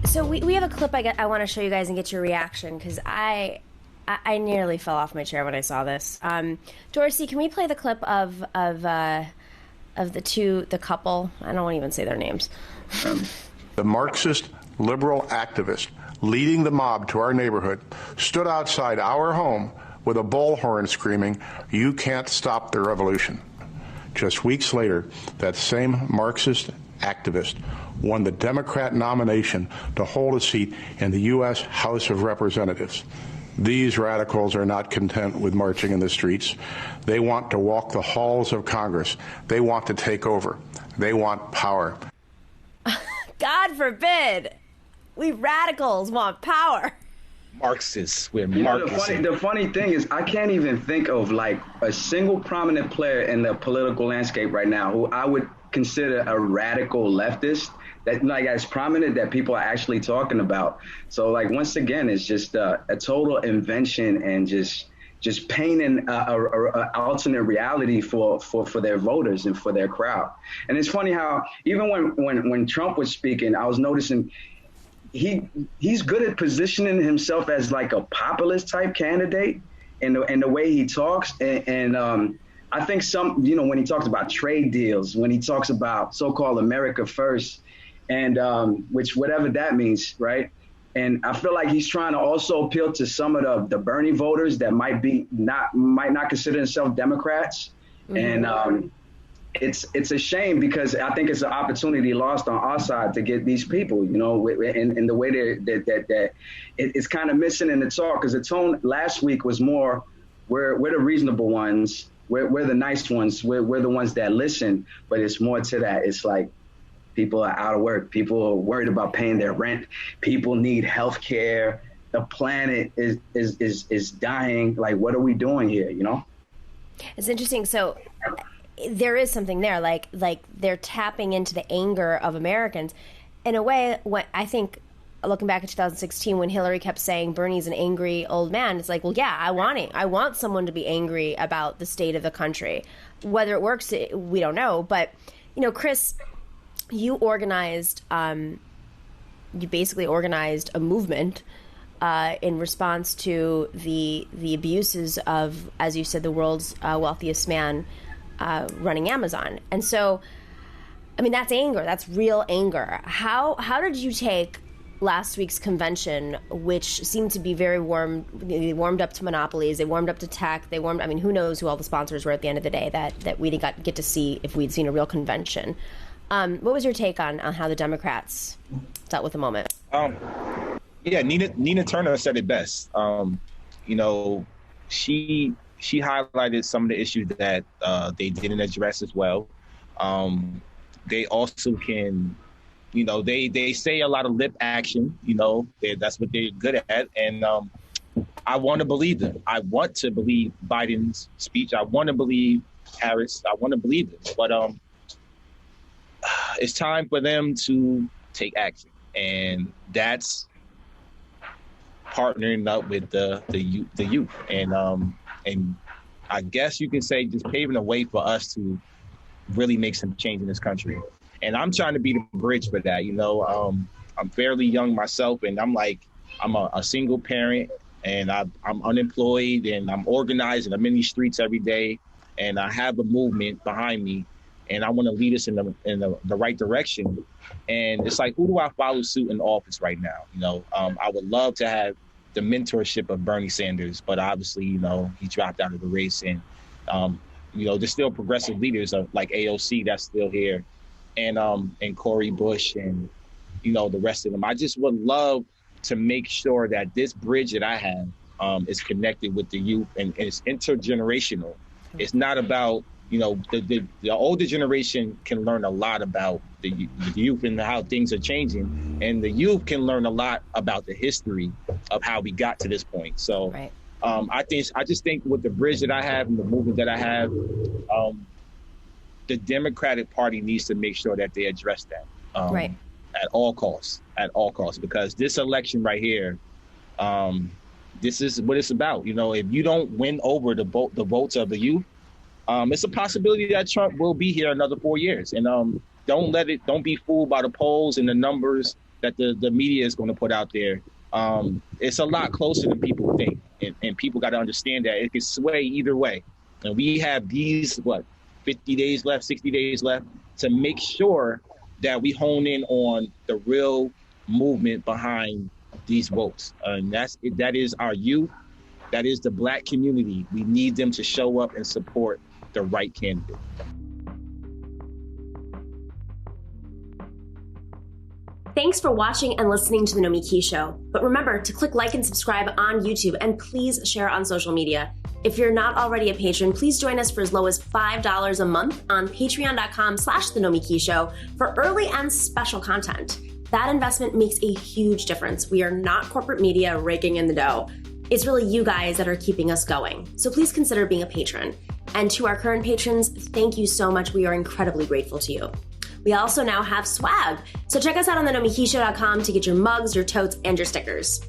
So we have a clip I want to show you guys and get your reaction, because I nearly fell off my chair when I saw this. Dorsey, can we play the clip of the couple? I don't want to even say their names. The Marxist liberal activist leading the mob to our neighborhood stood outside our home with a bullhorn screaming, "You can't stop the revolution." Just weeks later, that same Marxist activist won the Democrat nomination to hold a seat in the U.S. House of Representatives. These radicals are not content with marching in the streets. They want to walk the halls of Congress. They want to take over. They want power. God forbid we radicals want power. Marxists. We're Marxists. The funny thing is, I can't even think of like a single prominent player in the political landscape right now who I would consider a radical leftist that like as prominent that people are actually talking about. So like once again, it's just a total invention and just painting a alternate reality for their voters and for their crowd. And it's funny how even when Trump was speaking, I was noticing he's good at positioning himself as like a populist type candidate in the way he talks. And I think when he talks about trade deals, when he talks about so-called America first, and which whatever that means, right? And I feel like he's trying to also appeal to some of the Bernie voters that might not consider themselves Democrats. Mm-hmm. And it's a shame because I think it's an opportunity lost on our side to get these people, in the way that it's kind of missing in the talk, because the tone last week was more, we're the reasonable ones, we're the nice ones, we're the ones that listen, but it's more to that. It's like, people are out of work. People are worried about paying their rent. People need health care. The planet is dying. Like, what are we doing here, It's interesting. So there is something there, like they're tapping into the anger of Americans. In a way, what I think, looking back at 2016, when Hillary kept saying Bernie's an angry old man, it's like, well, yeah, I want someone to be angry about the state of the country. Whether it works, we don't know. But, Chris, you basically organized a movement in response to the abuses of, as you said, the world's wealthiest man running Amazon. And so, I mean, that's anger. That's real anger. How did you take last week's convention, which seemed to be very warm? They warmed up to monopolies. They warmed up to tech. I mean, who knows who all the sponsors were at the end of the day that we didn't get to see if we'd seen a real convention. What was your take on how the Democrats dealt with the moment? Yeah, Nina Turner said it best. She highlighted some of the issues that they didn't address as well. They also can, they say a lot of lip action. That's what they're good at, and I want to believe them. I want to believe Biden's speech. I want to believe Harris. I want to believe it, but it's time for them to take action, and that's partnering up with the youth, and I guess you can say just paving the way for us to really make some change in this country. And I'm trying to be the bridge for that. I'm fairly young myself, and I'm a single parent, and I'm unemployed, and I'm organized, and I'm in these streets every day, and I have a movement behind me. And I want to lead us in the right direction. And it's like, who do I follow suit in office right now? I would love to have the mentorship of Bernie Sanders, but obviously, he dropped out of the race. And, there's still progressive leaders like AOC that's still here, and Cori Bush and, the rest of them. I just would love to make sure that this bridge that I have is connected with the youth and it's intergenerational. It's not about, the older generation can learn a lot about the youth and how things are changing, and the youth can learn a lot about the history of how we got to this point. So right. I just think with the bridge that I have and the movement that I have, the Democratic Party needs to make sure that they address that right. at all costs, because this election right here, this is what it's about. If you don't win over the votes of the youth, it's a possibility that Trump will be here another 4 years. And don't be fooled by the polls and the numbers. that the media is going to put out there, it's a lot closer than people think. And people got to understand that it can sway either way. And we have these, 50 days left, 60 days left to make sure that we hone in on the real movement behind these votes. And that is our youth. That is the Black community. We need them to show up and support the right candidate. Thanks for watching and listening to the Nomiki Show. But remember to click like and subscribe on YouTube, and please share on social media. If you're not already a patron, please join us for as low as $5 a month on patreon.com/The Nomiki Show for early and special content. That investment makes a huge difference. We are not corporate media raking in the dough. It's really you guys that are keeping us going. So please consider being a patron. And to our current patrons, thank you so much. We are incredibly grateful to you. We also now have swag. So check us out on thenomikishow.com to get your mugs, your totes, and your stickers.